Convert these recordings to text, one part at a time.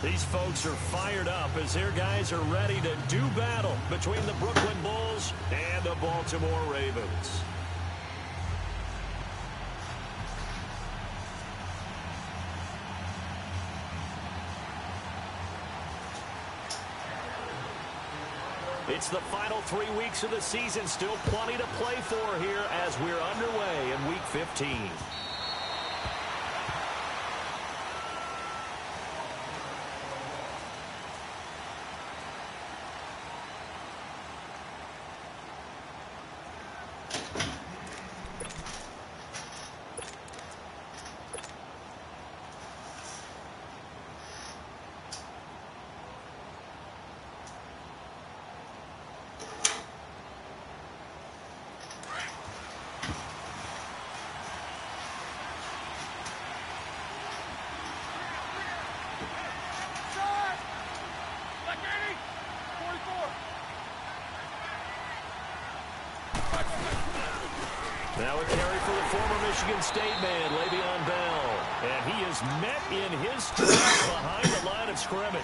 These folks are fired up as their guys are ready to do battle between the Brooklyn Bulls and the Baltimore Ravens. It's the final 3 weeks of the season. Still plenty to play for here as we're underway in Week 15. Now a carry for the former Michigan State man, Le'Veon Bell. And he is met in his stride behind the line of scrimmage.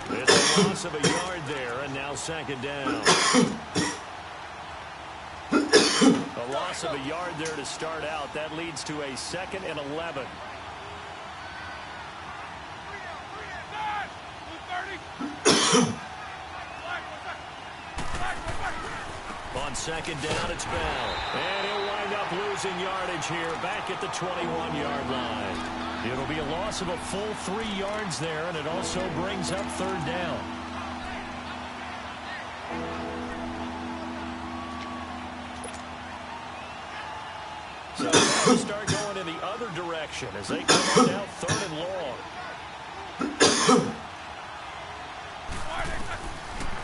It's a loss of a yard there, and now second down. A loss of a yard there to start out. That leads to a 2nd and 11. On second down, it's Bell. And he'll wind up losing yardage here back at the 21-yard line. It'll be a loss of a full 3 yards there, and it also brings up third down. So now we start going in the other direction as they come on out 3rd and long.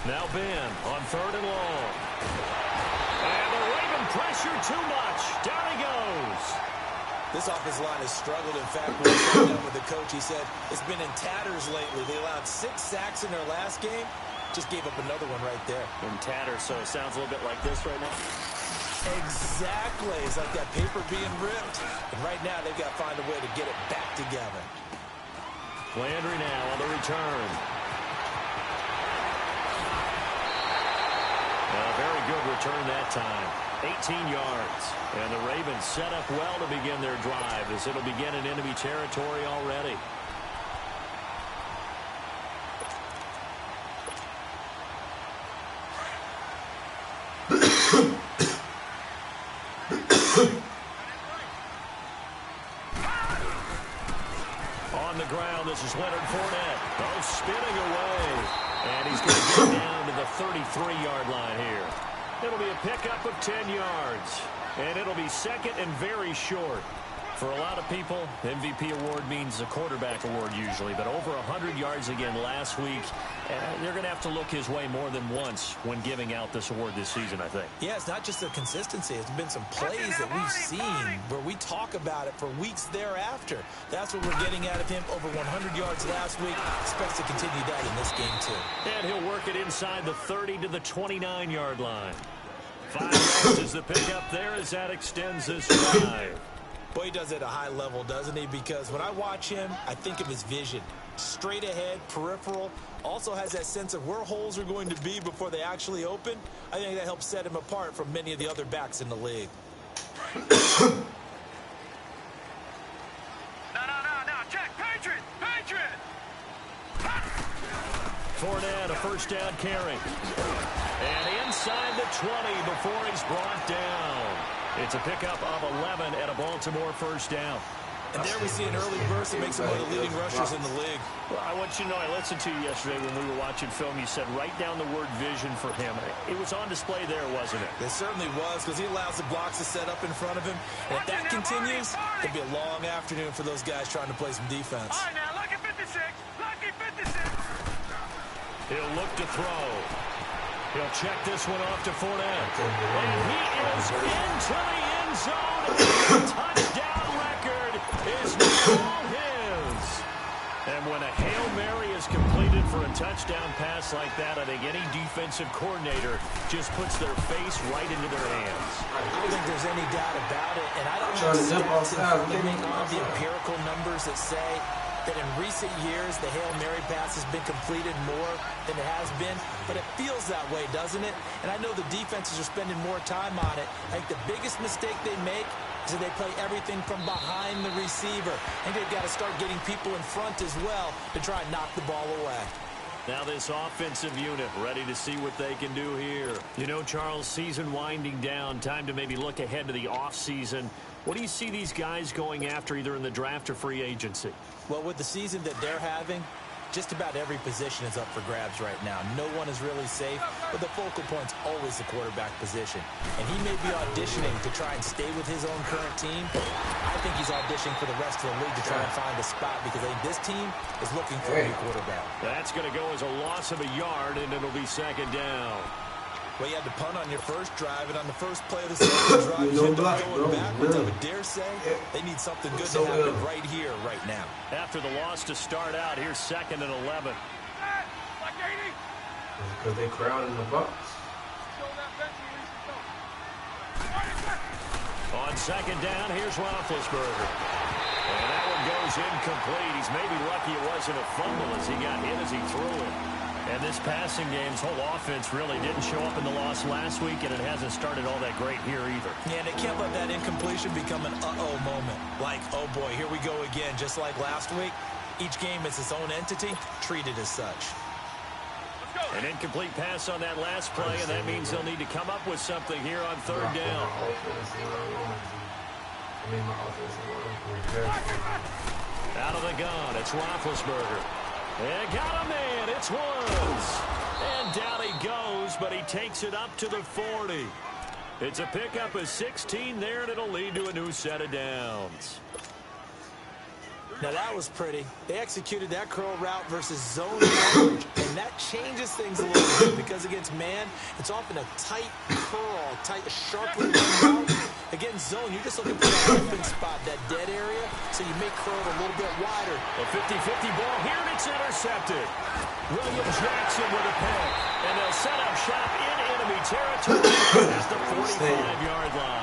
Now Ben on 3rd and long. And the Raven pressure too much. Down he goes. This offensive line has struggled. In fact, when we sat down with the coach, he said it's been in tatters lately. They allowed 6 sacks in their last game. Just gave up another one right there. In tatters, so it sounds a little bit like this right now. Exactly. It's like that paper being ripped. And right now, they've got to find a way to get it back together. Landry now on the return. A very good return that time. 18 yards. And the Ravens set up well to begin their drive as it'll begin in enemy territory already. On the ground, this is Leonard Fournette. Oh, spinning away. And he's going to get down to the 33-yard line here. It'll be a pickup of 10 yards. And it'll be 2nd and very short. For a lot of people, MVP award means a quarterback award usually. But over 100 yards again last week. They're going to have to look his way more than once when giving out this award this season, I think. Yeah, it's not just the consistency. It's been some plays that we've seen where we talk about it for weeks thereafter. That's what we're getting out of him. Over 100 yards last week. Expects to continue that in this game, too. And he'll work it inside the 30 to the 29-yard line. 5 yards is the pickup there as that extends this drive. Boy, he does it at a high level, doesn't he? Because when I watch him, I think of his vision. Straight ahead, peripheral. Also has that sense of where holes are going to be before they actually open. I think that helps set him apart from many of the other backs in the league. No. Check. Patriot. Fournette, a first down carry. And inside the 20 before he's brought down. It's a pickup of 11 and a Baltimore first down. And there we see an early burst that makes him one of the leading rushers in the league. Well, I want you to know, I listened to you yesterday when we were watching film. You said write down the word vision for him. It was on display there, wasn't it? It certainly was, because he allows the blocks to set up in front of him. And if that continues, it'll be a long afternoon for those guys trying to play some defense. All right, now, lucky 56. Lucky 56. He'll look to throw. He'll check this one off to Fournette. And he is into the end zone. And the touchdown record is now all his. And when a Hail Mary is completed for a touchdown pass like that, I think any defensive coordinator just puts their face right into their hands. I don't think there's any doubt about it. And I don't know the empirical numbers that say that in recent years the Hail Mary pass has been completed more than it has been, but it feels that way, doesn't it? And I know the defenses are spending more time on it. I think the biggest mistake they make is that they play everything from behind the receiver. I think they've got to start getting people in front as well to try and knock the ball away. Now this offensive unit ready to see what they can do here. You know, Charles, season winding down, time to maybe look ahead to the offseason. What do you see these guys going after either in the draft or free agency? Well, with the season that they're having, just about every position is up for grabs right now. No one is really safe, but the focal point's always the quarterback position. And he may be auditioning to try and stay with his own current team. I think he's auditioning for the rest of the league to try and find a spot because I think this team is looking for a new quarterback. That's going to go as a loss of a yard, and it'll be second down. Well, you had to punt on your first drive, and on the first play of the second drive, you end up going backwards. I would dare say they need something good to happen right here, right now. After the loss to start out, here's 2nd and 11. Because they crowded the box. On second down, here's Roethlisberger. And that one goes incomplete. He's maybe lucky it wasn't a fumble as he got hit as he threw it. And this passing game's whole offense really didn't show up in the loss last week, and it hasn't started all that great here either. Yeah, and they can't let that incompletion become an uh-oh moment. Like, oh boy, here we go again. Just like last week, each game is its own entity, treated as such. An incomplete pass on that last play, and that means they'll need to come up with something here on third down. Out of the gun, it's Roethlisberger. And got a man, it's Woods. And down he goes, but he takes it up to the 40. It's a pickup of 16 there, and it'll lead to a new set of downs. Now that was pretty. They executed that curl route versus zone coverage, and that changes things a little bit because against man, it's often a tight curl, sharply run route. Against zone, you're just looking for that open spot, that dead area, so you make curl a little bit wider. A 50-50 ball here, and it's intercepted. William Jackson with a pick, and they'll set up shop in enemy territory at the 45-yard line.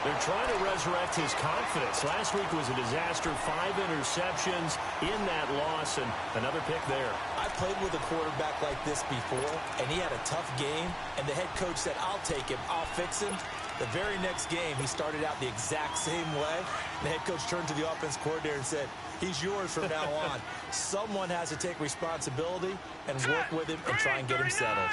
They're trying to resurrect his confidence. Last week was a disaster, 5 interceptions in that loss, and another pick there. I played with a quarterback like this before, and he had a tough game, and the head coach said, I'll take him, I'll fix him. The very next game, he started out the exact same way. The head coach turned to the offense coordinator and said, he's yours from now on. Someone has to take responsibility and work with him and try and get him settled.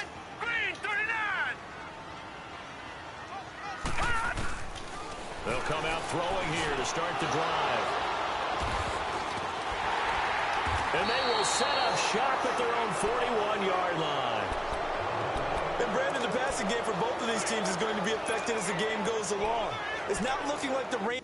They'll come out throwing here to start the drive. And they will set up shop at their own 41-yard line. And Brandon, the passing game for both of these teams is going to be affected as the game goes along. It's not looking like the rain.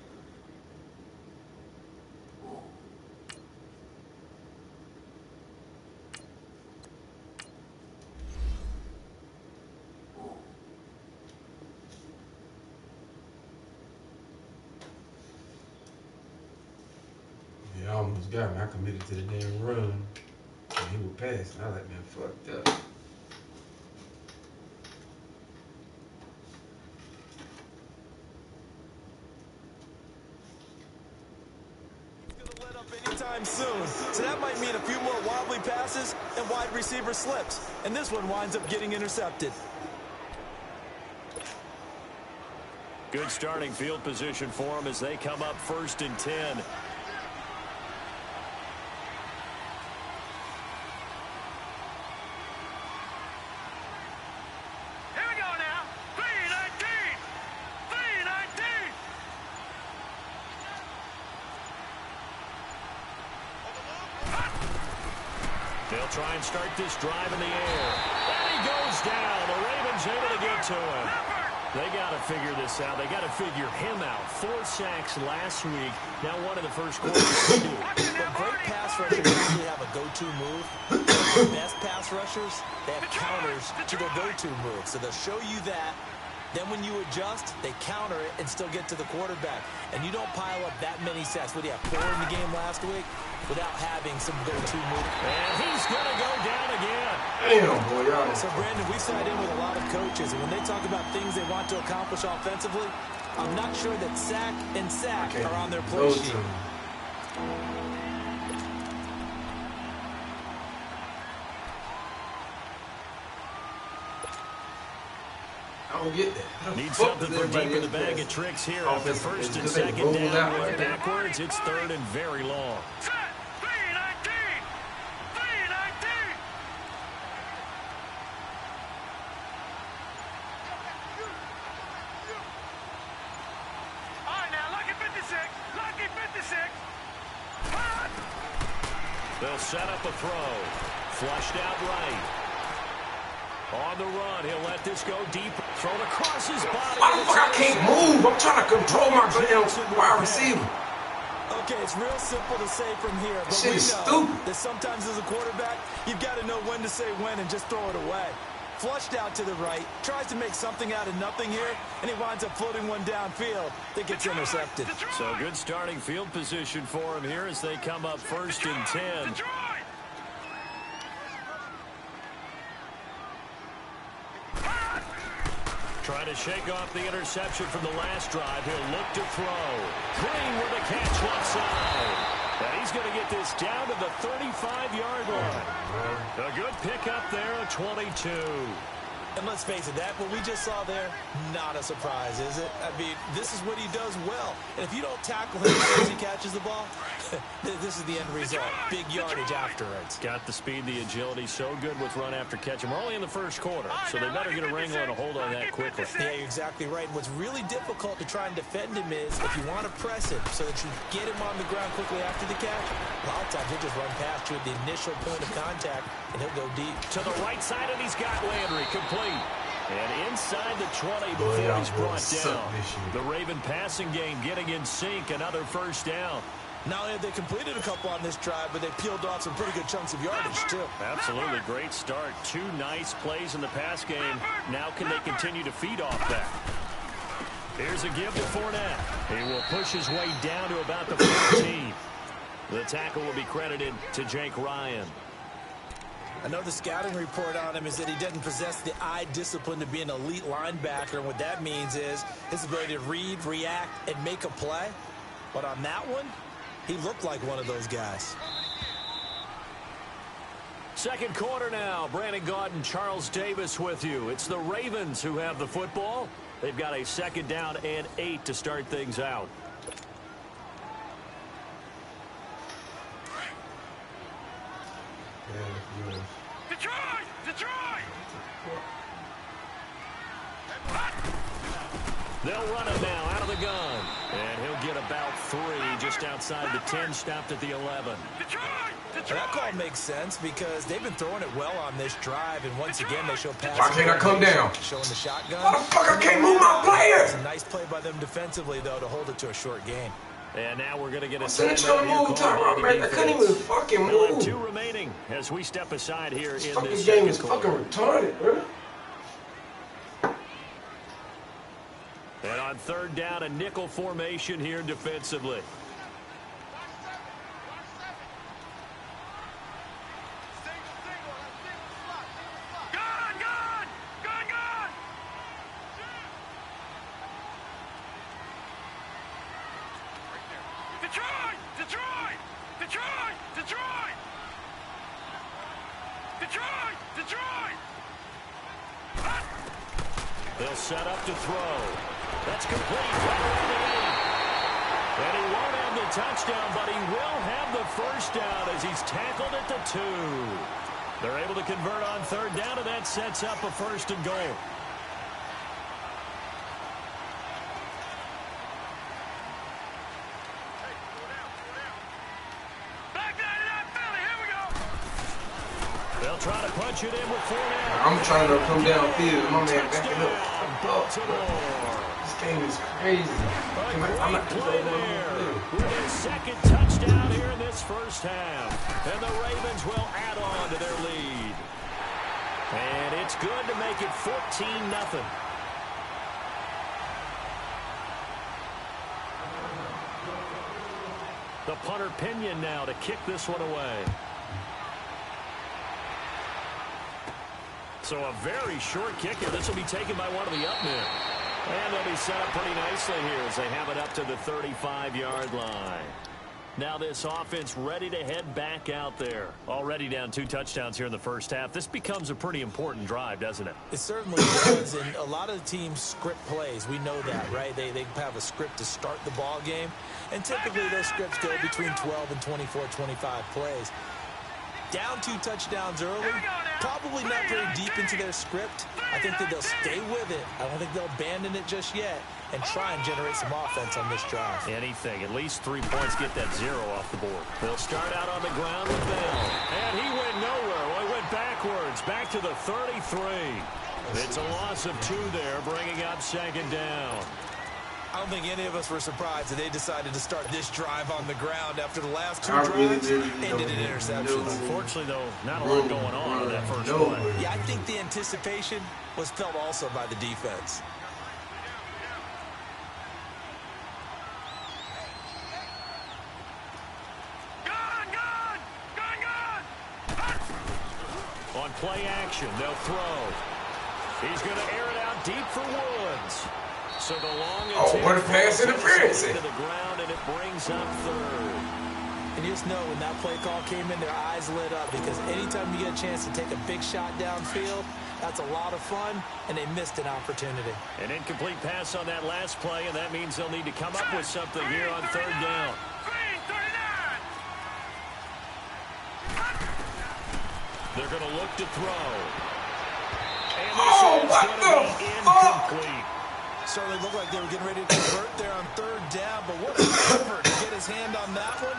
Yeah, I almost got me. I committed to the damn run. And he would pass. And I like, man, fucked up. Anytime soon. So that might mean a few more wobbly passes and wide receiver slips. And this one winds up getting intercepted. Good starting field position for them as they come up 1st and 10. They'll try and start this drive in the air. And he goes down. The Ravens able to get to him. They got to figure this out. They got to figure him out. 4 sacks last week. Now one of the first quarters to do. But great pass rushers usually have a go-to move. The best pass rushers, they have counters to their go-to move. So they'll show you that. Then when you adjust, they counter it and still get to the quarterback. And you don't pile up that many sacks. What do you have, 4 in the game last week? Without having some go-to move. And he's going to go down again. Damn, boy, y'all. So, Brandon, we've sat in with a lot of coaches, and when they talk about things they want to accomplish offensively, I'm not sure that sack and sack are on their play sheet. don't get that. How the Need fuck something does from deep everybody in the else bag pass of tricks here after offensive? first and Because they second roll down. out With like that. backwards, it's third and very long. Set. 3-19. 3-19. All right, now, lucky 56. Lucky 56. Hot. They'll set up a throw. Flushed out right. On the run, he'll let this go deep. Thrown across his body. Why the fuck I can't move? I'm trying to control my damn wide receiver. Okay, it's real simple to say from here, but Shit we is know stupid. that sometimes as a quarterback, you've got to know when to say when and just throw it away. Flushed out to the right, tries to make something out of nothing here, and he winds up floating one downfield that gets intercepted. So good starting field position for him here as they come up first and 10. Detroit. Trying to shake off the interception from the last drive. He'll look to throw. Green with a catch left side. And he's going to get this down to the 35-yard line. A good pickup there, a 22. And let's face it, that what we just saw there, not a surprise, is it? I mean, this is what he does well. And if you don't tackle him as he catches the ball, this is the end result. Big yardage afterwards. Got the speed, the agility, so good with run after catch. And we're only in the first quarter, so they better get a wrangle and a hold on that quickly. Yeah, you're exactly right. And what's really difficult to try and defend him is if you want to press him so that you get him on the ground quickly after the catch, a lot of times he'll just run past you at the initial point of contact, and he'll go deep. To the right side, and he's got Landry complete. And inside the 20 before he's brought down. The Raven passing game getting in sync, another first down. Not only have they completed a couple on this drive, but they peeled off some pretty good chunks of yardage, too. Absolutely great start. Two nice plays in the pass game. Now can they continue to feed off that? Here's a give to Fournette. He will push his way down to about the 14. The tackle will be credited to Jake Ryan. I know the scouting report on him is that he doesn't possess the eye discipline to be an elite linebacker, and what that means is his ability to read, react, and make a play. But on that one, he looked like one of those guys. Second quarter now. Brandon Gaudin, Charles Davis with you. It's the Ravens who have the football. They've got a second down and 8 to start things out. Detroit. Detroit. They'll run him now out of the gun. And he'll get about 3 just outside the 10, stopped at the 11. Detroit. Detroit. That call makes sense because they've been throwing it well on this drive, and once again they show pass. Why can't I come down? Showing the shotgun. Why the fuck I can't move my player? It's a nice play by them defensively, though, to hold it to a short game. And now we're going to get a I'm trying to move, Tyrod, man. I couldn't even fucking We'll have move. 2 remaining as we step aside here This in fucking this game second is quarter. fucking retarded, bro. And on third down, a nickel formation here defensively. Gun. Gun. Gun. Gun. Detroit. Detroit. Detroit. Detroit. Detroit. Detroit. Hot. They'll set up to throw. That's complete. Right around the 8. And he won't have the touchdown, but he will have the first down as he's tackled at the 2. They're able to convert on third down, and that sets up a first and goal. Back down to that belly. Here we go. They'll try to punch it in with Fournette. I'm trying to come downfield. My man back it up. Touchdown, Fuck, bro. Baltimore. This game is crazy. I'm not Play there with his second touchdown here in this first half. And the Ravens will add on to their lead. And it's good to make it 14-0. The punter Pinion now to kick this one away. So a very short kick here. This will be taken by one of the up men. And they'll be set up pretty nicely here as they have it up to the 35-yard line. Now this offense ready to head back out there. Already down 2 touchdowns here in the first half. This becomes a pretty important drive, doesn't it? It certainly does, and a lot of the teams script plays. We know that, right? They have a script to start the ball game, and typically those scripts go between 12 and 24, 25 plays. Down 2 touchdowns early, probably not very deep into their script. I think that they'll stay with it. I don't think they'll abandon it just yet and try and generate some offense on this drive. Anything. At least 3 points, get that 0 off the board. They'll start out on the ground with Bell. And he went nowhere. Well, he went backwards, back to the 33. It's a loss of 2 there, bringing up 2nd down. I don't think any of us were surprised that they decided to start this drive on the ground after the last 2 drives ended in interceptions. Unfortunately, though, not a lot going on that first play. Yeah, I think the anticipation was felt also by the defense. On play action, they'll throw. He's going to air it out deep for Woods. So the long what a pass interference! To the ground, and it brings up 3rd. And you just know when that play call came in, their eyes lit up, because anytime you get a chance to take a big shot downfield, that's a lot of fun, and they missed an opportunity. An incomplete pass on that last play, and that means they'll need to come up with something here on 3rd down. They're going to look to throw. And this is going to be incomplete. Certainly looked like they were getting ready to convert there on 3rd down, but what an effort to get his hand on that one,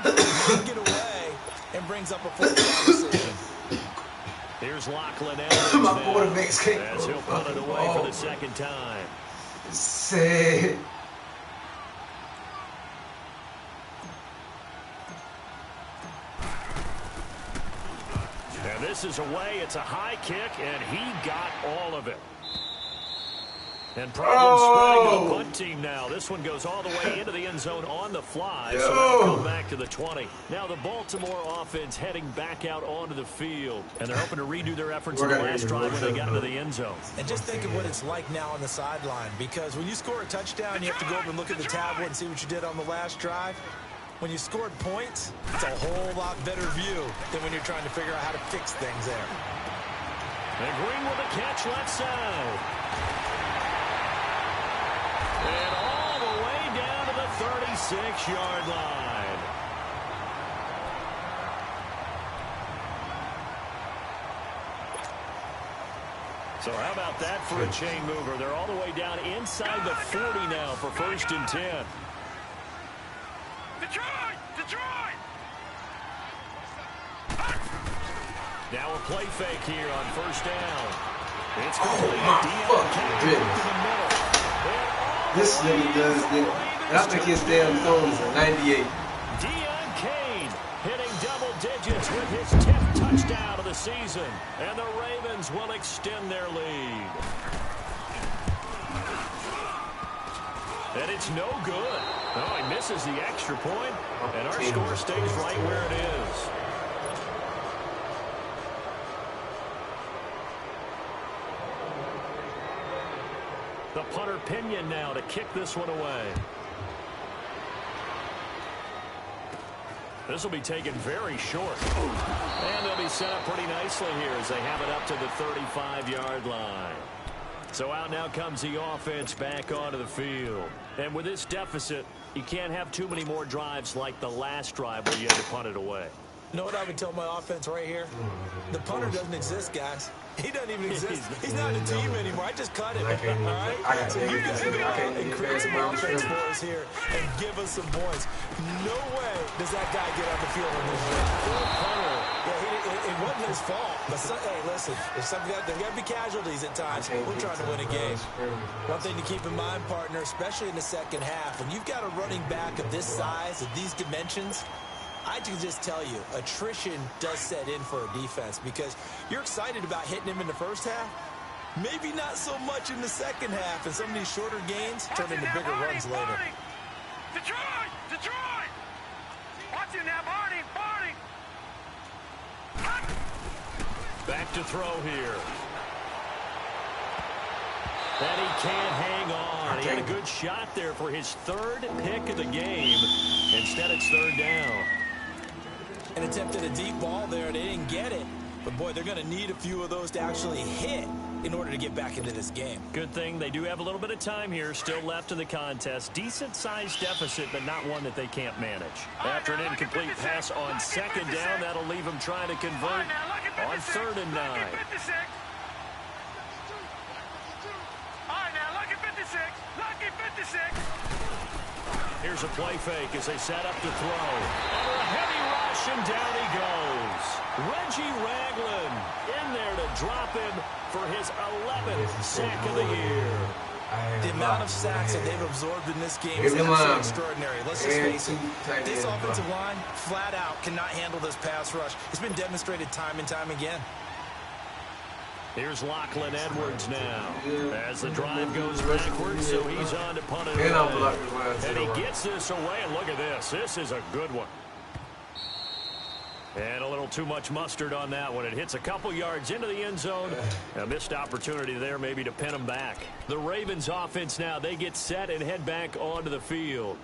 take it away, and brings up a 4th down decision. Here's Lachlan Evans My quarterback's kick. as he'll punt it away for the 2nd time. Sad. And this is away. It's a high kick, and he got all of it. And problems spreading to the punt team now. This one goes all the way into the end zone on the fly, so they'll come back to the 20. Now the Baltimore offense heading back out onto the field, and they're hoping to redo their efforts in the last drive when they got into the end zone. And just think of what it's like now on the sideline, because when you score a touchdown, you have to go over and look at the tablet and see what you did on the last drive. When you scored points, it's a whole lot better view than when you're trying to figure out how to fix things there. And Green with a catch left side. And all the way down to the 36-yard line. So how about that for a chain mover? They're all the way down inside the 40 now for 1st and 10. Detroit! Now a play fake here on 1st down. It's complete. This nigga does it. And I think his damn phone is a 98. Deion Kane hitting double digits with his 10th touchdown of the season. And the Ravens will extend their lead. And it's no good. Oh, he misses the extra point, and our score stays right where it is. The punter Pinion now to kick this one away. This will be taken very short. And they'll be set up pretty nicely here as they have it up to the 35-yard line. So out now comes the offense back onto the field. And with this deficit, you can't have too many more drives like the last drive where you had to punt it away. You know what I would tell my offense right here? The punter doesn't exist, guys. He doesn't even exist. He's not a team anymore. I just cut him. All right? So you guys go out and create some offense for us here and give us some points. No way does that guy get on the field in this game. Yeah, it wasn't his fault. But hey, listen, there's got to be casualties at times. We're trying to win a game. One thing to keep in mind, partner, especially in the second half, when you've got a running back of this size, of these dimensions, I can just tell you, attrition does set in for a defense because you're excited about hitting him in the first half. Maybe not so much in the second half, and some of these shorter gains turn into bigger runs later. Detroit! Watch it now, Barney! Back to throw here. And he can't hang on. He had a good shot there for his third pick of the game. Instead, it's third down. An attempt at a deep ball there. They didn't get it. But, boy, they're going to need a few of those to actually hit in order to get back into this game. Good thing they do have a little bit of time here still left in the contest. Decent-sized deficit, but not one that they can't manage. After an incomplete pass on second down, that'll leave them trying to convert on 3rd and 9. All right, now, lucky 56. Lucky 56. Here's a play fake as they set up to throw. Under a heavy rush, and down he goes. Reggie Ragland in there to drop him for his 11th sack of the year. The amount of sacks that they've absorbed in this game is absolutely extraordinary. Let's just face it. This offensive line, flat out, cannot handle this pass rush. It's been demonstrated time and time again. Here's Lachlan Edwards now. As the drive goes backwards, so he's on to punt it away. And he gets this away, and look at this. This is a good one. And a little too much mustard on that one. It hits a couple yards into the end zone. A missed opportunity there maybe to pin him back. The Ravens offense now, they get set and head back onto the field.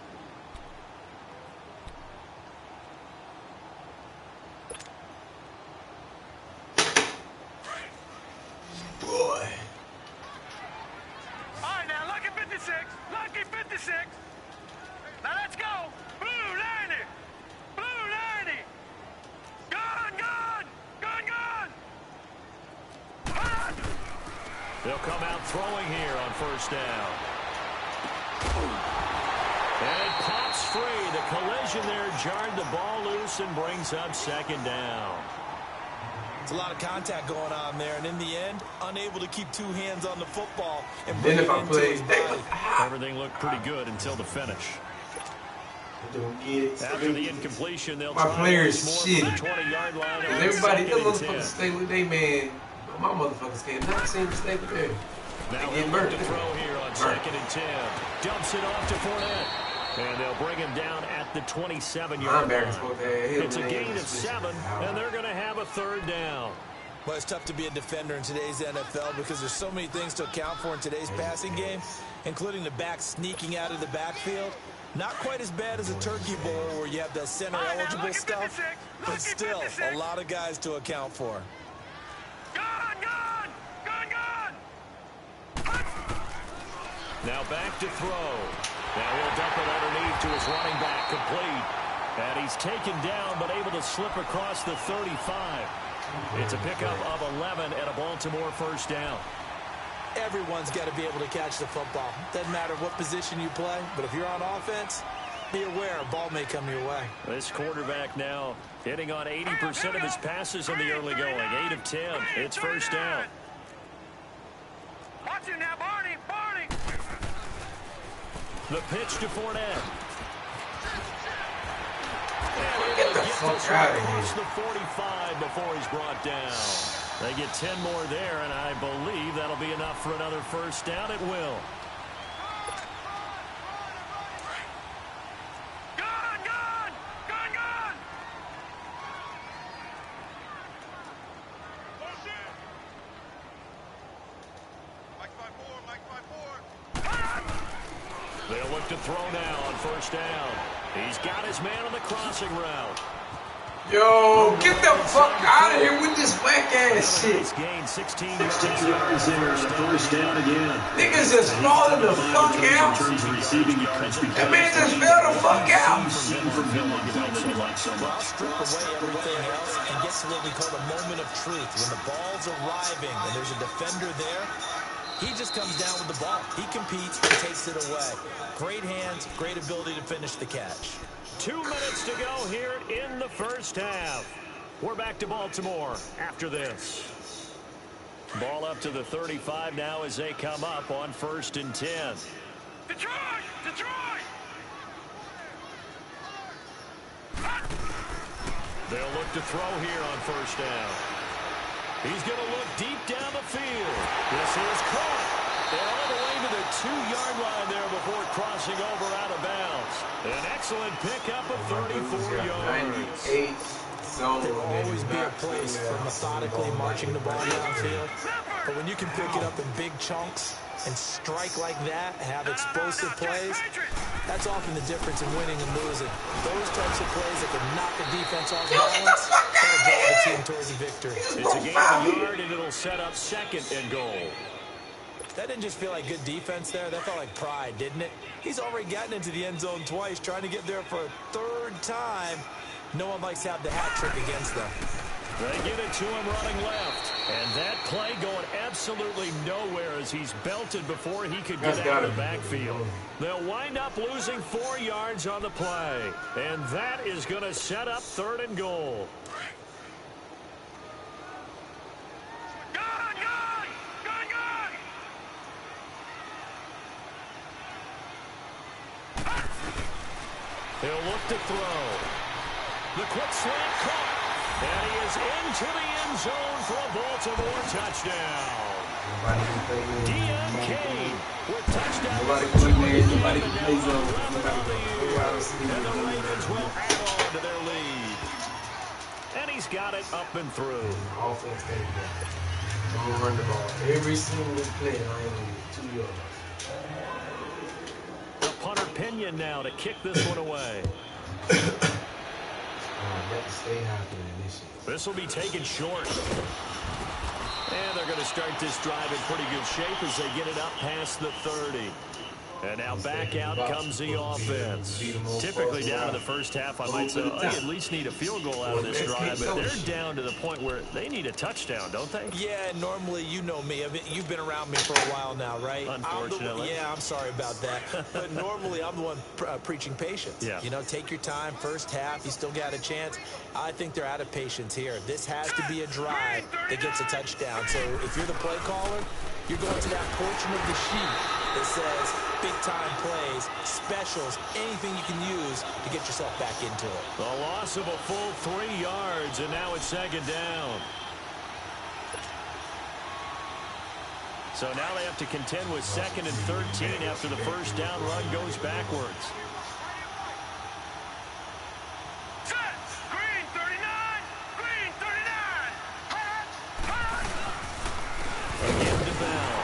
Boy. All right, now, lucky 56. Lucky 56. Now, let's go. Blue 90. Blue 90. Gone, gone. Gone, gone. They'll come out throwing here on 1st down. And it pops free. The collision there jarred the ball loose and brings up 2nd down. It's a lot of contact going on there, and in the end, unable to keep two hands on the football and Then bring if it I into play, his body. Everything looked pretty good until the finish. After the incompletion, they'll my try players more shit. from the 20-yard line. On Everybody, 2nd them and 10. motherfuckers stay with they man. My motherfuckers cannot seem to stay with them. Now he'll look to throw here on 2nd and 10. Dumps it off to Fournette. And they'll bring him down at the 27-yard line. It's a gain of 7, and they're going to have a 3rd down. Well, it's tough to be a defender in today's NFL because there's so many things to account for in today's passing game, including the back sneaking out of the backfield. Not quite as bad as a turkey bowl where you have the center-eligible stuff, but still a lot of guys to account for. Gone, gone. Gone, gone. Now back to throw. Now he'll dump it underneath to his running back, complete. And he's taken down but able to slip across the 35. It's a pickup of 11 and a Baltimore 1st down. Everyone's got to be able to catch the football. Doesn't matter what position you play, but if you're on offense, be aware a ball may come your way. This quarterback now hitting on 80% of his passes in the early going. 8 of 10. It's 1st down. Watch it now, Barney. Barney. The pitch to Fournette. Get the fuck out of Across here. the 45 before he's brought down. They get 10 more there, and I believe that'll be enough for another 1st down. It will. Gone, gone. Gone, gone. They'll look to throw now on 1st down. He's got his man on the crossing route. Yo, get the fuck out of here with this whack ass shit. He's gained 16 yards there, 1st down again. Niggas just falling the fuck out. That man just fell the fuck out. Well, strip away everything else and get to what we call the moment of truth. When the ball's arriving and there's a defender there, he just comes down with the ball. He competes and takes it away. Great hands, great ability to finish the catch. 2 minutes to go here in the 1st half. We're back to Baltimore after this. Ball up to the 35 now as they come up on 1st and 10. Detroit! Detroit! They'll look to throw here on 1st down. He's going to look deep down the field. This is caught. And all the way to the 2-yard line there before crossing over out of bounds. An excellent pickup of 34 yards. 98 zone. There will always be a place for methodically marching the ball downfield. But when you can pick it up in big chunks and strike like that, have explosive plays, that's often the difference in winning and losing. Those types of plays that can knock a defense off balance, that'll drive the team towards a victory. It's a gain of a yard, and it'll set up 2nd and goal. That didn't just feel like good defense there. That felt like pride, didn't it? He's already gotten into the end zone twice, trying to get there for a 3rd time. No one likes to have the hat trick against them. They get it to him running left. And that play going absolutely nowhere as he's belted before he could get out of the backfield. They'll wind up losing 4 yards on the play. And that is going to set up 3rd and goal. He'll look to throw. The quick slant caught. And he is into the end zone for a Baltimore touchdown. Deon Cain with touchdown. Nobody can play zone. And the Ravens will add on to their lead. And he's got it up and through. Offense takes the ball. Don't run the ball. Every single play, I am 2 yards. The punter Pinion now to kick this one away. This will be taken short. And they're going to start this drive in pretty good shape as they get it up past the 30. And now back out comes the offense. Typically down in the first half, I might say, they at least need a field goal out of this drive, but they're down to the point where they need a touchdown, don't they? Yeah, normally, you know me. You've been around me for a while now, right? Unfortunately. I'm sorry about that. But normally, I'm the one preaching patience. Yeah. You know, take your time, first half, you still got a chance. I think they're out of patience here. This has to be a drive that gets a touchdown. So if you're the play caller, you're going to that portion of the sheet that says big-time plays, specials, anything you can use to get yourself back into it. The loss of a full 3 yards, and now it's 2nd down. So now they have to contend with 2nd and 13 after the first down run goes backwards. Again to Bell.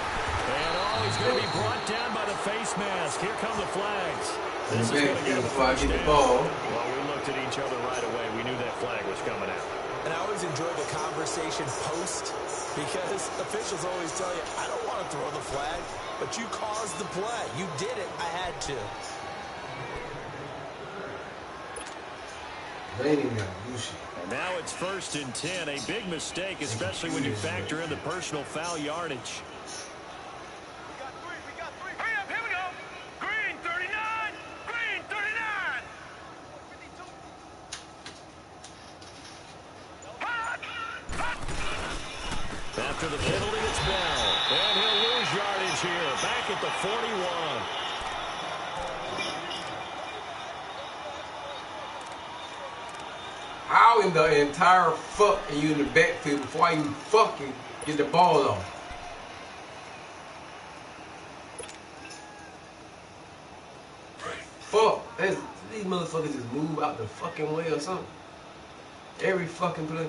And he's going to be brought down by the face mask. Here come the flags. This is going to get him a first down. Well, we looked at each other right away. We knew that flag was coming out. And I always enjoy the conversation post because officials always tell you, I don't want to throw the flag, but you caused the play. You did it. I had to. And now it's 1st and 10. A big mistake, especially when you factor in the personal foul yardage. After the penalty, it's Bell. And he'll lose yardage here. Back at the 41. How in the entire fuck are you in the backfield before I even fucking get the ball on? Fuck. These motherfuckers just move out the fucking way or something. Every fucking play.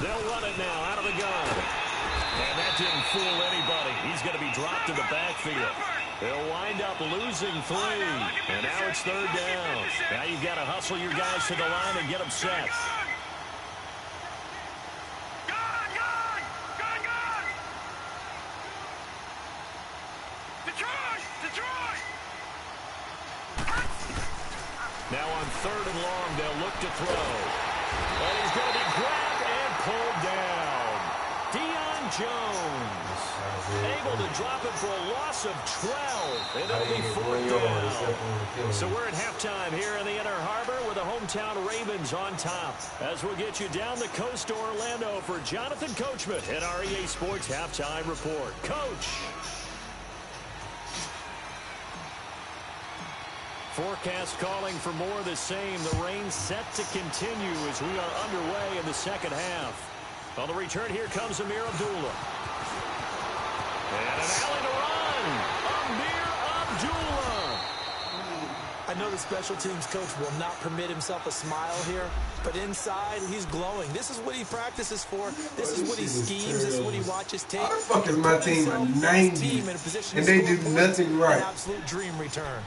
They'll run it now out of the gun. And that didn't fool anybody. He's going to be dropped in the backfield. They'll wind up losing 3. And now it's 3rd down. Now you've got to hustle your guys to the line and get them set. Now on 3rd and long, they'll look to throw. And he's going to be grabbed and pulled down. Deon Jones able to drop it for a loss of 12. And it'll be 4th down. So we're at halftime here in the Inner Harbor with the hometown Ravens on top. As we'll get you down the coast to Orlando for Jonathan Coachman at our EA Sports Halftime Report. Coach. Forecast calling for more of the same. The rain set to continue as we are underway in the second half. On the return, here comes Amir Abdullah. And an alley to run. Amir Abdullah. I know the special teams coach will not permit himself a smile here, but inside, he's glowing. This is what he practices for. This is what he schemes. This is what he watches tape. How the fuck is my team a 90 and they do nothing right? An absolute dream return.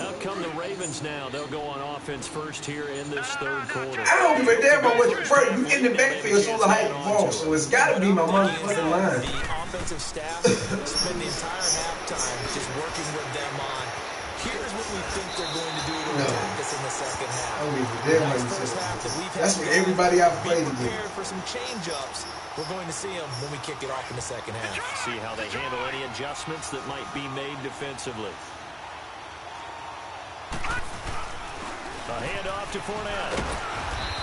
Out come the Ravens now. They'll go on offense first here in this third quarter. I don't give a damn about what you first. You in the backfield as soon as I hit the ball, so it's got to be my motherfucking line. The offensive staff spend the entire halftime just working with them on. Here's what we think they're going to do to attack us in the second half. I don't give a damn what you said. That's what everybody I've played against. Prepared for some change-ups. We're going to see them when we kick it off in the second half. See how they handle any adjustments that might be made defensively. A handoff to Fournette.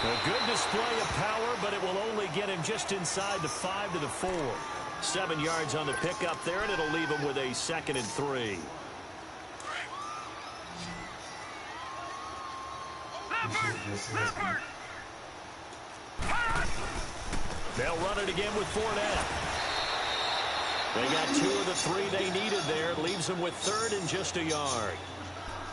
A good display of power, but it will only get him just inside the 5 to the 4. 7 yards on the pickup there, and it'll leave him with a 2nd and 3. They'll run it again with Fournette. They got 2 of the 3 they needed there. Leaves them with 3rd and just a yard.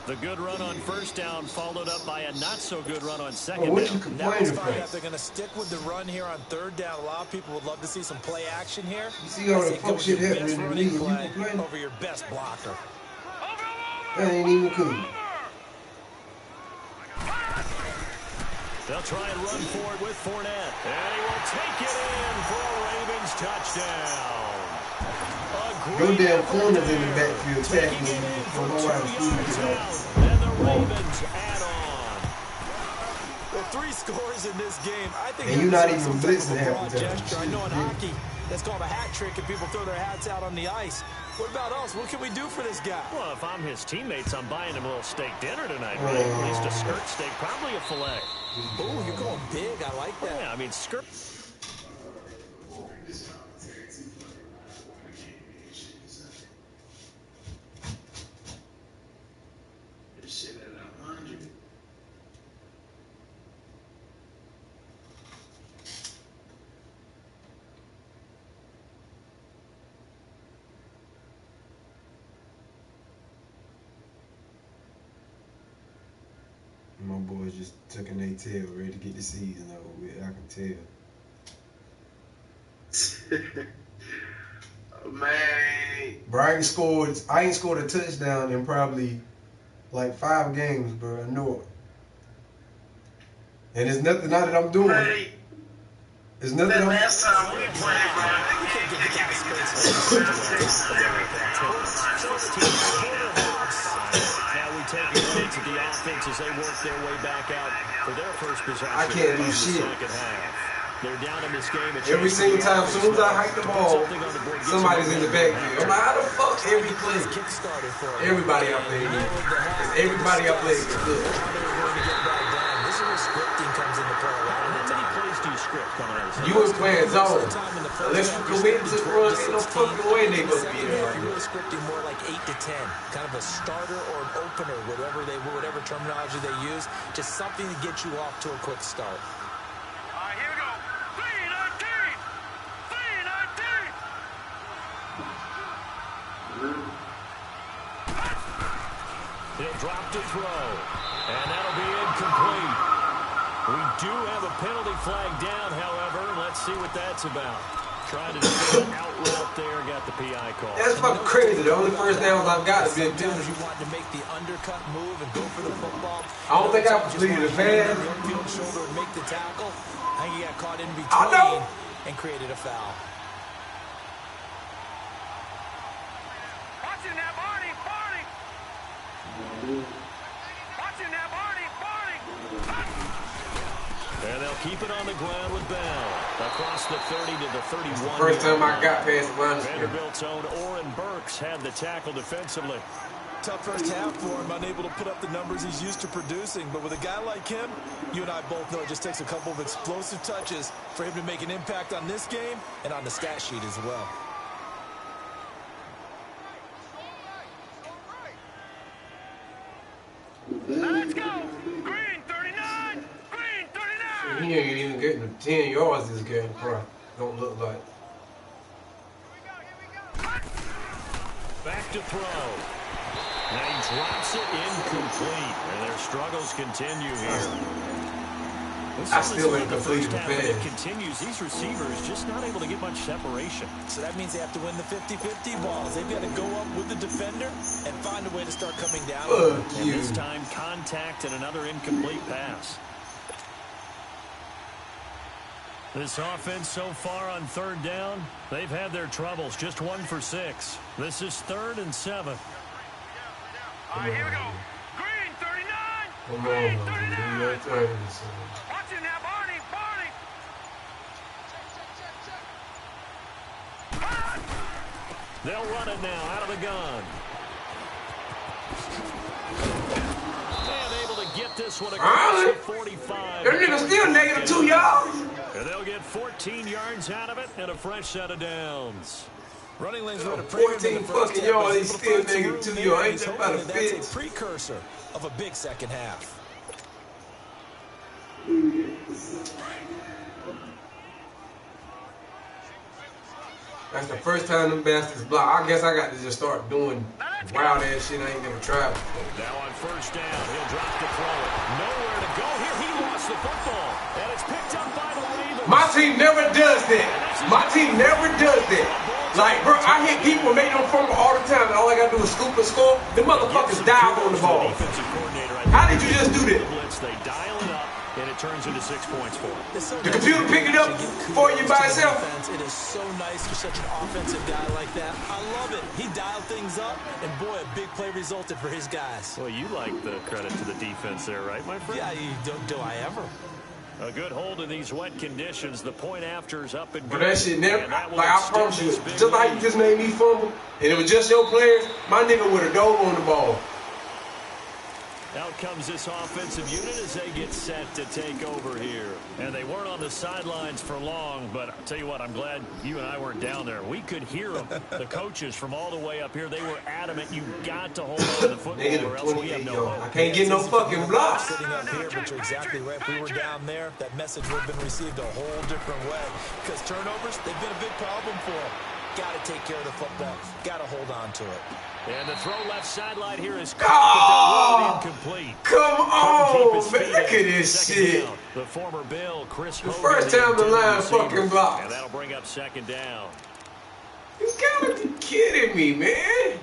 The good run on first down followed up by a not-so-good run on second down. Now it's fine that they're going to stick with the run here on 3rd down. A lot of people would love to see some play action here. You see all the fuck shit happening in the league when you play over your best blocker. That ain't even cool. They'll try and run forward with Fournette. And he will take it in for a Ravens touchdown. Your damn corners in the backfield tackling you before no one and the Ravens add on. Well, 3 scores in this game. I think and you're not even blitzing half the time. I know in hockey, that's called a hat trick, and people throw their hats out on the ice. What about us? What can we do for this guy? Well, if I'm his teammates, I'm buying him a little steak dinner tonight, right? At least a skirt steak, probably a filet. Oh, you're going big. I like that. Yeah, I mean, skirt. My boys just tucking their tail, ready to get the season over with. I can tell. Oh, man. Bro, I ain't scored a touchdown in probably like 5 games, bro. I know it. And it's nothing now that I'm doing. Hey, It's nothing that I'm last time we played, bro, they gave me Now we take a glance at the offense as they work their way back out for their first possession. I can't do of the shit. second half. They're down in this game. every single time. As soon as I hike the ball, somebody's in the backfield. I'm like, how the fuck every play? Everybody I play against. Everybody I play against. Look. This is where scripting comes into play. How many plays do you script coming out of this? You was playing zone. Unless you commit to the run, ain't no fucking way they gonna be there. You're really scripting more like 8 to 10, kind of a starter or an opener, whatever terminology they use, just something to get you off to a quick start. All right, here we go. 3-19. 3-19. He'll drop to throw, and that'll be incomplete. We do have a penalty flag down, however. Let's see what that's about. Trying to do an out route there, got the PI call. That's fucking crazy. The only first downs I've got is been Sometimes you want to make the undercut move and go for the football. I don't think I completed a pass. Field shoulder and make the tackle. I think he got caught in between I know. and created a foul. Watching that, Barney. Watching that, Barney. And they'll keep it on the ground with Bell. Across the 30 to the 31. First time I got past the line. Vanderbilt's own Oren Burks had the tackle defensively. Tough first half for him, unable to put up the numbers he's used to producing. But with a guy like him, you and I both know it just takes a couple of explosive touches for him to make an impact on this game and on the stat sheet as well. Now let's go. Green 39. Green 39. He ain't even getting the 10 yards this game, bro. Don't look like. Back to throw. Now he drops it incomplete. And their struggles continue here. I still ain't completed the pass. It continues. These receivers just not able to get much separation. So that means they have to win the 50-50 balls. They've got to go up with the defender and find a way to start coming down. And this time, contact and another incomplete pass. This offense so far on third down, they've had their troubles. Just 1 for 6. This is 3rd and 7. All right, here we go. Green, 39. Come Green, on, 39. man. Watch it now, Barney. Barney. They'll run it now out of the gun. And able to get this one across the 45. That nigga still negative 2 yards. And they'll get 14 yards out of it and a fresh set of downs. Running lanes were 14 fucking yards, he's still negative 2 yards. Ain't that about a That's bitch? a precursor of a big second half. That's the first time them bastards block. I guess I got to just start doing wild ass shit I ain't never tried before. Now on first down, he'll drop to throw it. Nowhere to go here. He lost the football. And it's picked up by the Ravens. My team never does that. My team never does that. Like, bro, I hit people and make them fumble all the time. And all I got to do is scoop and score. The motherfuckers dive on the ball. How did you just do that? They dial it up, and it turns into 6 points for them. The computer picked it up for you by itself. It is so nice for such an offensive guy like that. I love it. He dialed things up, and boy, a big play resulted for his guys. Well, you like the credit to the defense there, right, my friend? Yeah, do I ever? A good hold in these wet conditions. The point after's up and But good. that shit never, That like I promise you, extend this just like big you just made me fumble, and it was just your players, my nigga would have dove on the ball. Out comes this offensive unit as they get set to take over here. And they weren't on the sidelines for long, but I'll tell you what, I'm glad you and I weren't down there. We could hear them. The coaches from all the way up here, they were adamant. You got to hold on to the football or else we have no hope. I can't get no fucking blocks. Sitting up here, but you're exactly right. If we were down there, that message would have been received a whole different way. Because turnovers, they've been a big problem for them. Got to take care of the football. Got to hold on to it. And the throw left sideline here is caught, but incomplete. Come on, man. Look at this shit. Down. The former Bill, Chris The Hogan, first time the line receiver. fucking blocked. And that'll bring up 2nd down. You gotta be kidding me, man.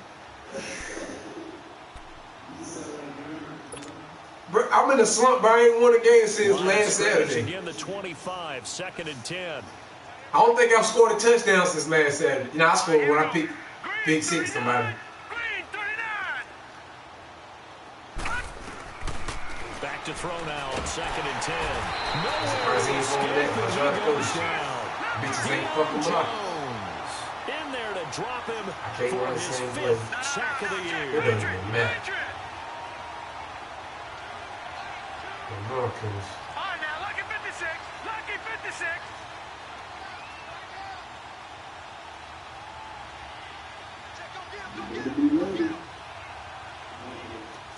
Bro, I'm in a slump, but I ain't won a game since last Saturday. Again, the 25, 2nd and 10. I don't think I've scored a touchdown since last Saturday. You know, I scored when I picked Big Six somebody. Green, 39. Back to throw now on 2nd and 10. Surprised he ain't going that much. I throw Down. bitches ain't fucking block. Jones in there to drop him can't for run the his same 5th play. sack of the It year. doesn't even matter. The Broncos. All right, now, lucky 56. Lucky 56.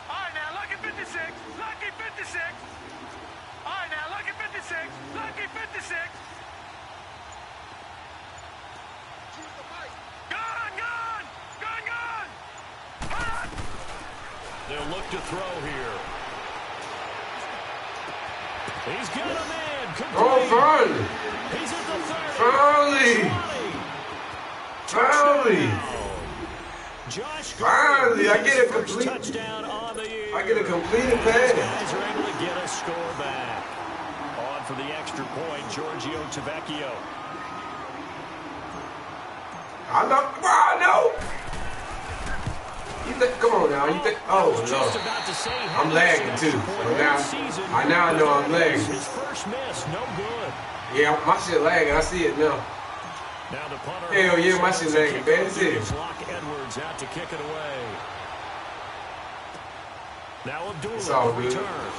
All right, now, lucky 56. Lucky 56. All right, now, lucky 56. Lucky 56. Gun, gun. Gun, gun. Gun. They'll look to throw here. He's got a man. Oh, finally. He's at the 30. Finally. Josh Finally, I get a first complete. touchdown on the year. I get a completed These pass. guys are able to get a score back. On for the extra point, Giorgio Tavecchio. I know. I know. You think? Come on now. You think? Oh Just no. about to say, I'm lagging too. So now I know I'm lagging. His first miss, no good. Yeah, my shit lagging. I see it now. Now the punter. Hell yeah, my shit lagging. Bad as it is. Lock Edwards out to kick it away. Now It's all Abdullah good. return.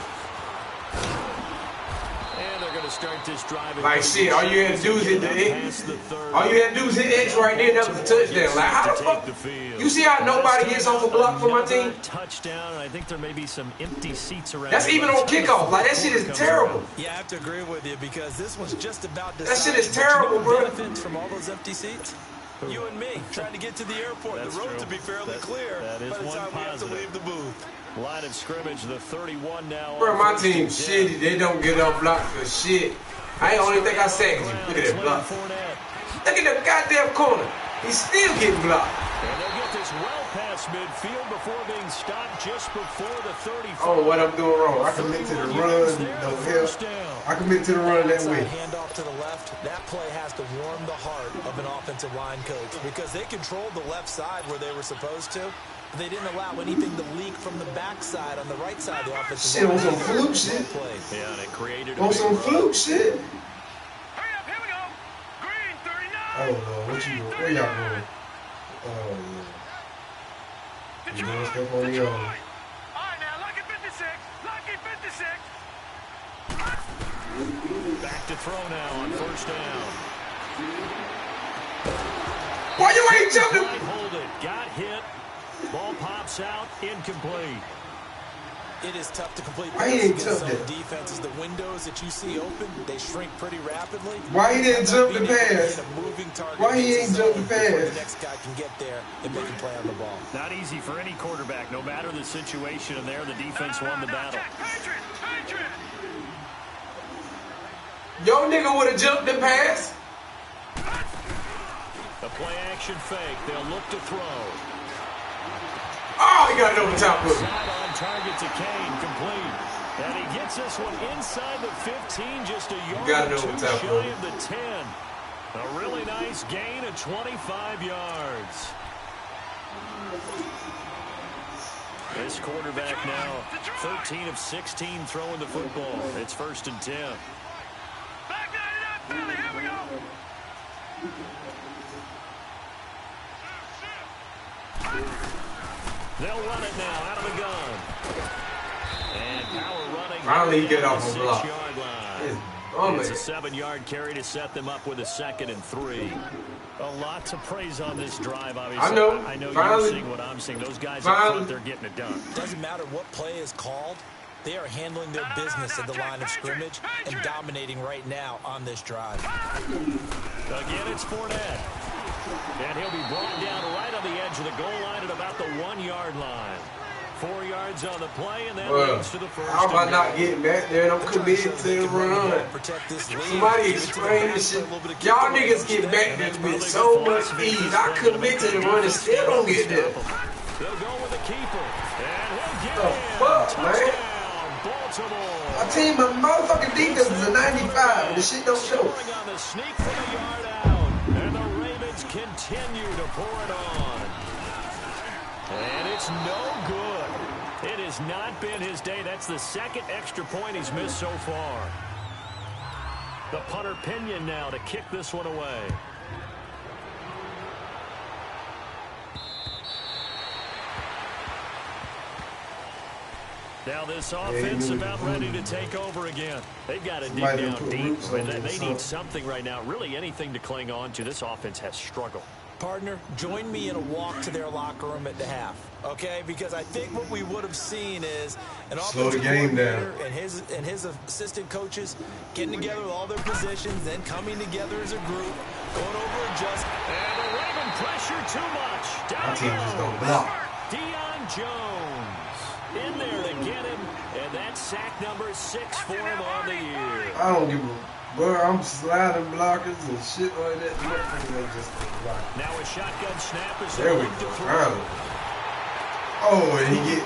And they're going to start this drive. Like shit, all you had to do is hit the X. All you had to do is hit X right there, that was a touchdown. Like how the fuck? You see how nobody gets off a block for my team? Touchdown, and I think there may be some empty seats around. That's even on kickoff. Like that shit is terrible. Yeah, I have to agree with you because this one's just about that shit is terrible, bro. Benefits from all those empty seats. You and me trying to get to the airport. The road to be fairly clear that is by the time positive. we have to leave the booth. Line of scrimmage, the 31 now. Bro, my team shitty. They don't get off block for shit. I ain't only think I sacked you. Look at that block. Look at the goddamn corner. He's still getting blocked. And they'll get this well past midfield before being stopped just before the 35. Oh, what I'm doing wrong. I commit to the run. No hell. I commit to the run that way. Handoff to the left. That play has to warm the heart of an offensive line coach because they controlled the left side where they were supposed to. They didn't allow anything to leak from the backside on the right side of the offensive line. Shit, on some fluke shit. Yeah, and it created on some fluke shit. Hurry up, here we go. Green 39. Oh, Lord, what you doing? Where y'all going? Oh, yeah. You doing stuff on your own. All right, now, lucky 56. Lucky 56. Back to throw now on first down. Why you ain't jumping? Hold it. Got hit. Ball pops out, incomplete. It is tough to complete Why he didn't against jump some that? defenses. The windows that you see open, they shrink pretty rapidly. Why he didn't jump the pass? Why he ain't jump the pass? The next guy can get there and make a play on the ball. Not easy for any quarterback, no matter the situation. And there, the defense won the battle. Patriot. Your nigga would have jumped the pass. A play action fake. They'll look to throw. Oh, he got it over top of him. On target to Kane, complete. And he gets this one inside the 15, just a yard or two shy of the 10. A really nice gain of 25 yards. This quarterback now 13 of 16 throwing the football. It's 1st and 10. Back 99, Philly, here we go. They'll run it now out of the gun. And power running. Finally, he get off the block. It's a 7-yard carry to set them up with a 2nd and 3. A lot to praise on this drive, obviously. I know you're seeing what I'm seeing. Those guys up front, they're getting it done. Doesn't matter what play is called. They are handling their business at the line of scrimmage and dominating right now on this drive. Again, it's Fournette. And he'll be brought down right on the edge of the goal line at about the 1-yard line. 4 yards on the play, and that leads to the first. How am I not getting back there and I'm committed to the run? Somebody explain this shit. Y'all niggas get back there with so much ease. I commit to the run and still don't get there. They'll go with the keeper. And he'll get the fuck, man? Baltimore. My team, my motherfucking defense is a 95, and the shit don't show. On the sneak for the yard out. And the Ravens continue to pour it on. And it's no good. It has not been his day. That's the 2nd extra point he's missed so far. The punter Pinion now to kick this one away. Now this offense about ready to take over again. They've got to dig down deep. They need something right now, really anything to cling on to. This offense has struggled. Partner, join me in a walk to their locker room at the half, okay? Because I think what we would have seen is an offensive coordinator and his assistant coaches getting together with all their positions, then coming together as a group, going over adjustment. And the Raven pressure too much. My team just don't block. Deion Jones in there to get him, and that's sack number 6 for him on the year. I don't give a... Bro, I'm sliding blockers and shit like that. Now a shotgun snap is there we go. Oh, and it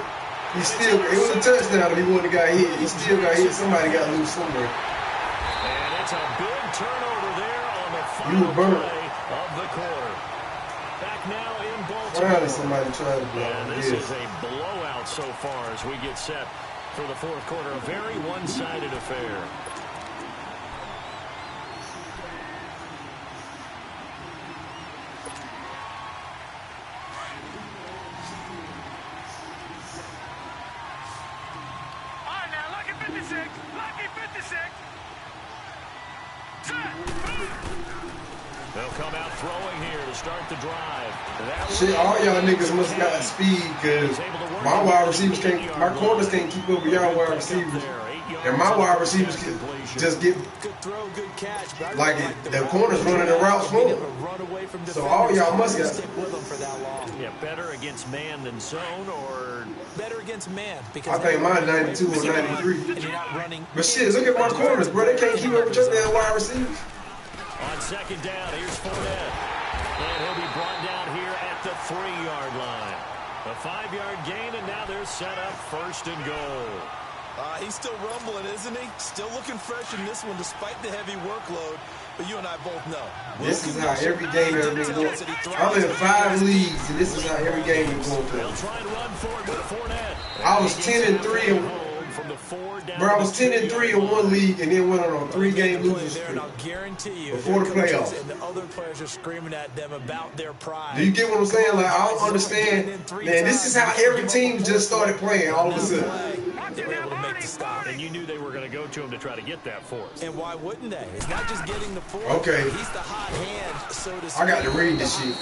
was a touchdown, but he wouldn't have got hit. He still got hit. Somebody got loose somewhere. And it's a big turnover there on the final play of the quarter. Back now in Baltimore. Somebody tried to block. And this is a blowout so far as we get set for the 4th quarter. A very one-sided affair. They'll come out throwing here to start the drive. Shit, all y'all niggas must got speed, because my wide receivers can't, my corners can't keep up with y'all wide receivers. And my wide receivers can just get, like, the corners running the routes for them. So all y'all must got. Yeah, better against man than zone, or better against man? I think mine 92 or 93. But shit, look at my corners, bro. They can't keep up with your damn wide receivers. On second down, here's Fournette. And he'll be brought down here at the 3-yard line. A 5-yard gain, and now they're set up 1st and goal. He's still rumbling, isn't he? Still looking fresh in this one despite the heavy workload. But you and I both know. This is how every game has been going. I'm in 5 leagues, and this is how every game is going. They'll try and run for it with Fournette. I was 10-3. Bro, I was 10-3 in one league, and then went on a 3-game losing streak before the playoffs. And the other players are screaming at them about their pride. Do you get what I'm saying? Like, I don't understand. Man, this is how every team just started playing all of a sudden. They were able to make the stop. And you knew they were going to go to him to try to get that force. And why wouldn't they? It's not just getting the force. Okay. He's the hot hand, so to speak. I got to read this shit.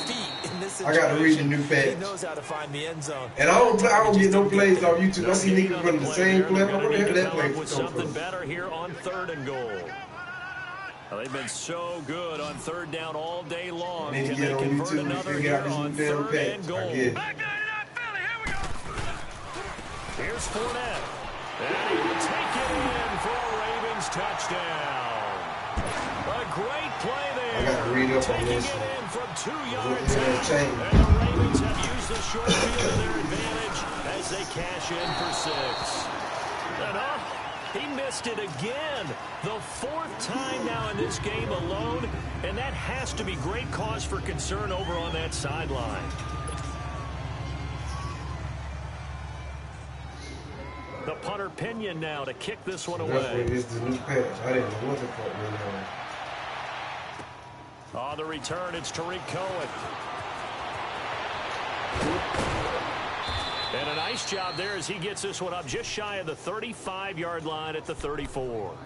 I got to read the new patch. He knows how to find the end zone. And I don't get no plays on YouTube. I see niggas running the same play. I wonder if that play with something better here on 3rd and goal. Well, they've been so good on 3rd down all day long. Can they convert YouTube another and here figure out on this new 3rd damn and patch? goal? I get it. Here's Fournette. And he will take it in for a Ravens touchdown. A great play there. I got to read up on Taking this. it in from 2 yards out. And And the Ravens have used the short field to their advantage as they cash in for 6. And he missed it again. The 4th time now in this game alone. And that has to be great cause for concern over on that sideline. The punter Pinion now to kick this one away. That's what is the new patch. I didn't know what the fuck went on. On the return, it's Tariq Cohen. And a nice job there as he gets this one up just shy of the 35-yard line at the 34.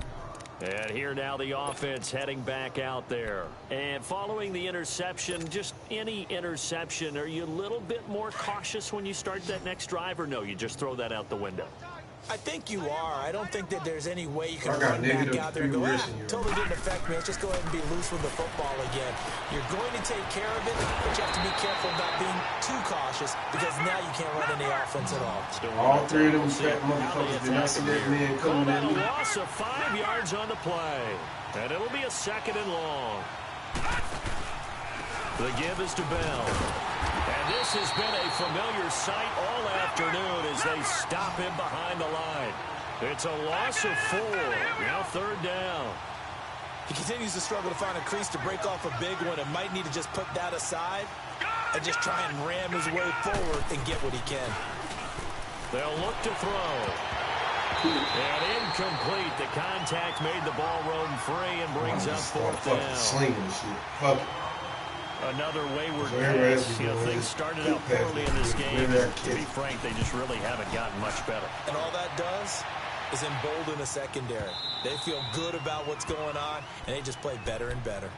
And here now the offense heading back out there. And following the interception, just any interception, are you a little bit more cautious when you start that next drive, or no, you just throw that out the window? I think you are. I don't think that there's any way you can run back out there and go, totally didn't affect me. Let's just go ahead and be loose with the football again. You're going to take care of it, but you have to be careful about being too cautious, because now you can't run any offense at all. All 3 of them fat motherfuckers did not see that man coming at me. A loss of 5 yards on the play. And it'll be a 2nd and long. The give is to Bell. And this has been a familiar sight all afternoon as they stop him behind the line. It's a loss of 4. Now 3rd down. He continues to struggle to find a crease to break off a big one, and might need to just put that aside and just try and ram his way forward and get what he can. They'll look to throw. And incomplete. The contact made the ball roam free and brings up 4th down. Slinging shit. Fuck it. Another wayward pass. Things started out poorly in this game. To be frank, they just really haven't gotten much better. And all that does is embolden the secondary. They feel good about what's going on, and they just play better and better.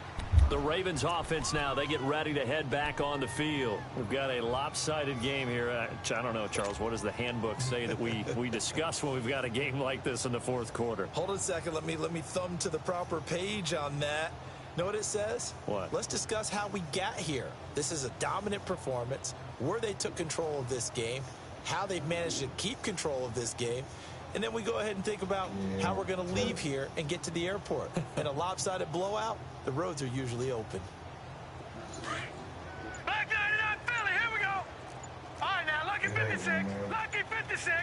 The Ravens offense now, they get ready to head back on the field. We've got a lopsided game here. I don't know, Charles, what does the handbook say that we discuss when we've got a game like this in the 4th quarter? Hold on a second. Let me thumb to the proper page on that. Know what it says? What? Let's discuss how we got here. This is a dominant performance, where they took control of this game, how they've managed to keep control of this game, and then we go ahead and think about how we're going to leave here and get to the airport. In a lopsided blowout, the roads are usually open. Back 99 Philly, here we go. All right, now, lucky 56. Lucky 56.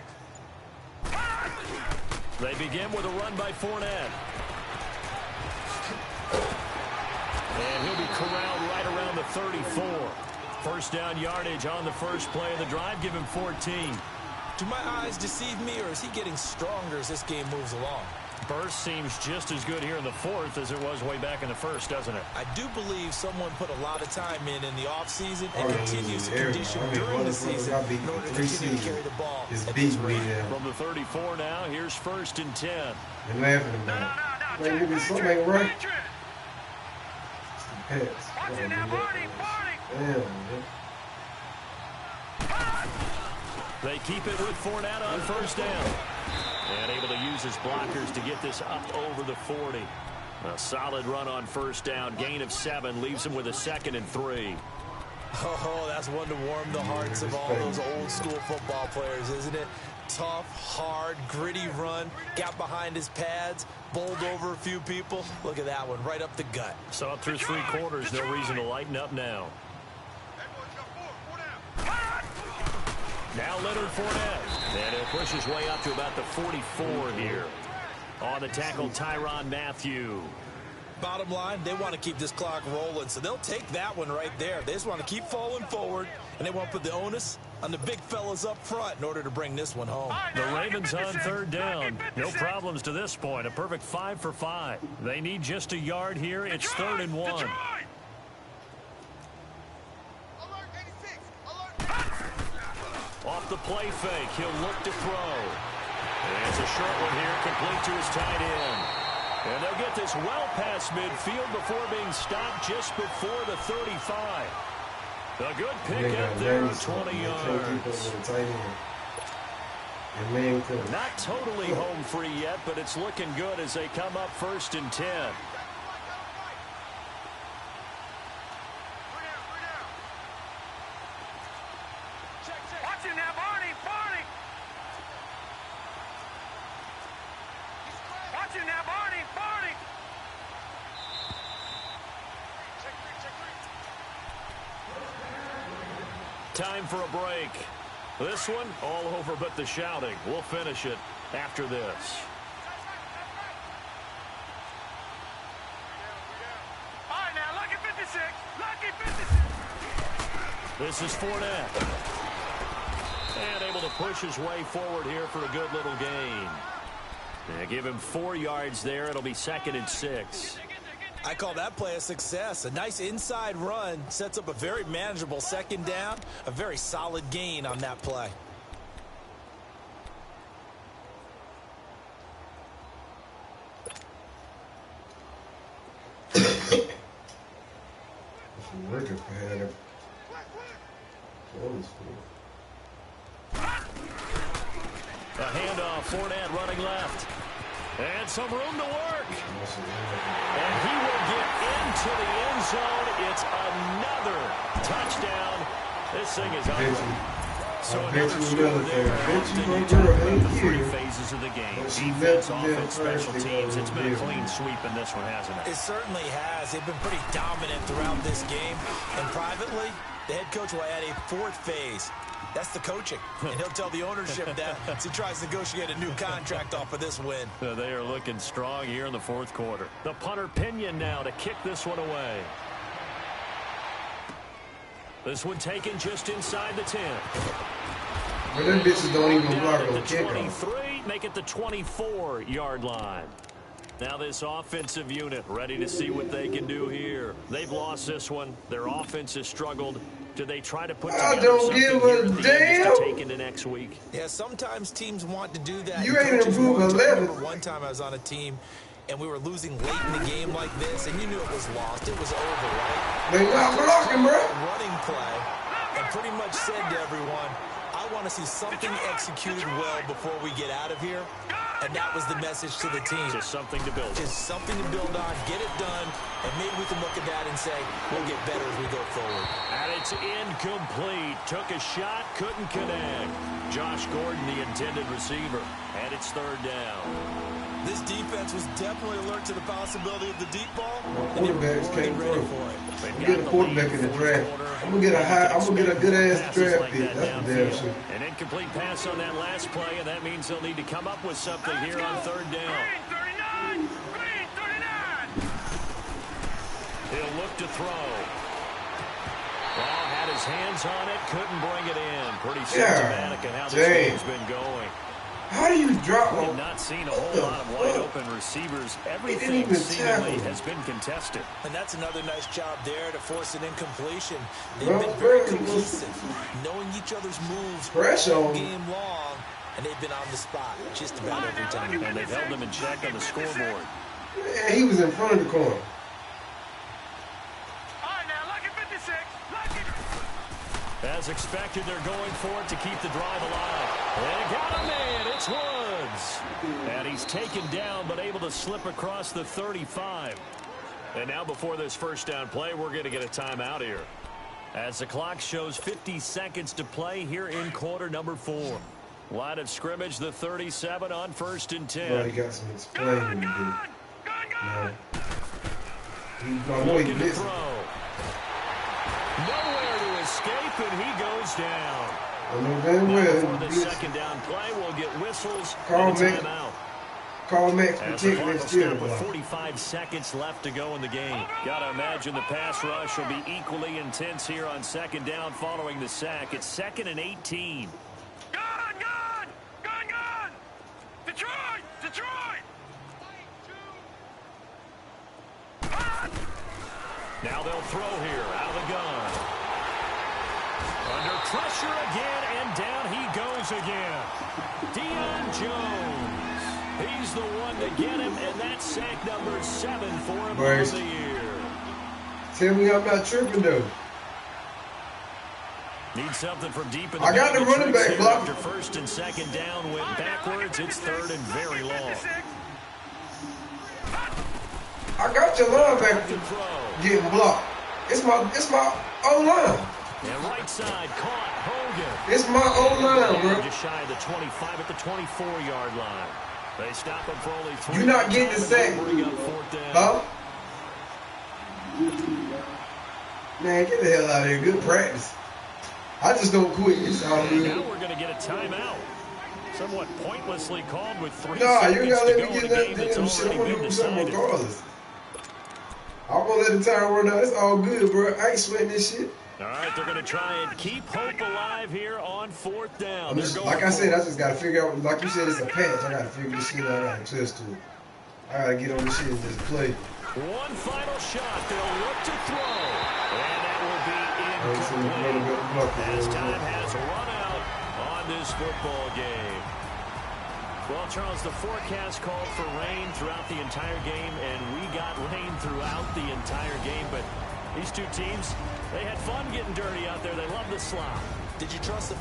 They begin with a run by Fournette. And he'll be corralled right around the 34. 1st down yardage on the first play of the drive. Give him 14. Do my eyes deceive me, or is he getting stronger as this game moves along? Burst seems just as good here in the 4th as it was way back in the 1st, doesn't it? I do believe someone put a lot of time in the offseason and continues to condition during the season in order to continue to carry the ball. From the 34 now, here's 1st and 10. They're laughing about it. Man, something ain't right. pass. Watch it now, Barney. Damn, man. They keep it with Fournette on first down. And able to use his blockers to get this up over the 40. A solid run on first down. Gain of 7 leaves him with a 2nd and 3. Oh, that's one to warm the hearts of all those old school football players, isn't it? Tough, hard, gritty run. Got behind his pads, bowled over a few people. Look at that one, right up the gut. So up through 3 quarters, no reason to lighten up now. Now Leonard Fournette. And he'll push his way up to about the 44 here. On the tackle, Tyrann Mathieu. Bottom line, they want to keep this clock rolling, so they'll take that one right there. They just want to keep falling forward, and they want to put the onus on the big fellas up front in order to bring this one home. The Ravens on third down. No problems to this point. A perfect 5 for 5. They need just a yard here. It's 3rd and 1. Off the play fake, he'll look to throw. And it's a short one here, complete to his tight end. And they'll get this well past midfield before being stopped just before the 35. A good pick up there of 20 yards. Not totally home free yet, but it's looking good as they come up 1st and 10. Watch it now, Barney. Watch it now, Barney. Time for a break. This one, all over but the shouting. We'll finish it after this. All right, now, lucky 56. Lucky 56. This is Fournette. And able to push his way forward here for a good little gain. And give him 4 yards there. It'll be 2nd and 6. I call that play a success. A nice inside run sets up a very manageable 2nd down. A very solid gain on that play. Working for him. A handoff, Fournette running left. And some room to work. And he will get into the end zone. It's another touchdown. This thing is ugly. So another score there. Often you talk about the 3 phases of the game. Defense, offense, special teams. It's been a clean sweep in this one, hasn't it? It certainly has. They've been pretty dominant throughout this game. And privately, the head coach will add a 4th phase. That's the coaching. And he'll tell the ownership that as he tries to negotiate a new contract off of this win. They are looking strong here in the 4th quarter. The punter Pinion now to kick this one away. This one taken just inside the 10. But them bitches don't even block Down on at the kickoff. 23, make it the 24-yard line. Now this offensive unit ready to see what they can do here. They've lost this one. Their offense has struggled. Do they try to put together something here at the end just to take into next week? Yeah, sometimes teams want to do that. You ain't improved 11. One time I was on a team, and we were losing late in the game like this, and you knew it was lost. It was over, right? They not blocking, bro. Running play, and pretty much said to everyone, I want to see something executed well before we get out of here. And that was the message to the team. Just something to build. Just something to build on, get it done, and maybe we can look at that and say, we'll get better as we go forward. And it's incomplete. Took a shot, couldn't connect. Josh Gordon, the intended receiver. And it's 3rd down. This defense was definitely alert to the possibility of the deep ball, and they were Quarterbacks ready came for through. it. I'm gonna get a quarterback in the draft. I'm gonna get a good ass draft pick. That's the damn shit. An incomplete pass on that last play, and that means they'll need to come up with something here on 3rd down. Green 39. Green 39. He'll look to throw. Ball had his hands on it, couldn't bring it in. Pretty symptomatic of how this game's been going. How do you drop We have on? not seen a whole lot of wide open receivers. Everything seemingly has been contested. And that's another nice job there to force an incompletion. They've been very cohesive, knowing each other's moves all game long, and they've been on the spot just about every time. And they've held them in check on the scoreboard. Yeah, he was in front of the corner. As expected, they're going for it to keep the drive alive. And got him in. It's Woods. And he's taken down, but able to slip across the 35. And now before this first down play, we're going to get a timeout here. As the clock shows 50 seconds to play here in quarter number 4. Line of scrimmage, the 37 on 1st and 10. Well, he got some explaining to do. No. I know he missed. Nowhere to escape, and he goes down. I know very well. For the second down play, we'll get whistles Call and a timeout. Call Max protect that steal. With 45 seconds left to go in the game. Gotta imagine the pass rush will be equally intense here on second down following the sack. It's 2nd and 18. Gun! Detroit! Now they'll throw here out of the gun. Under pressure again, and down he goes again. Deion Jones. He's the one to get him, and that's sack number 7 for him on the year. Tell me I'm not tripping, though. Need something from deep in the I got the running back block. After 1st and 2nd down went backwards. It's 3rd and very long. I got your linebacker getting blocked. It's my O-line. And right side caught Hogan. It's my O-line, bro. Just shy of the 25 at the 24-yard line. They stop him for only 3. You're not getting the sack. Bring up 4th down. Huh? Man, get the hell out of here. Good practice. I just don't quit. It's all good. Now we're going to get a timeout. Somewhat pointlessly called with 3 Nah, seconds you gotta to let go me in get a game that that's damn shit. I'm already gonna been do something decided. regardless. I'm gonna let the time run out. It's all good, bro. I ain't sweating this shit. All right, they're going to try and keep hope alive here on 4th down. Like I said, I just gotta figure out. Like you said, it's a patch. I gotta figure this shit out. I gotta adjust to it. I gotta get on this shit and just play. One final shot. They'll look to throw. And that will be incomplete. As time has run out on this football game. Well, Charles, the forecast called for rain throughout the entire game, and we got rain throughout the entire game. But these two teams, they had fun getting dirty out there. They love the slop. Did you trust the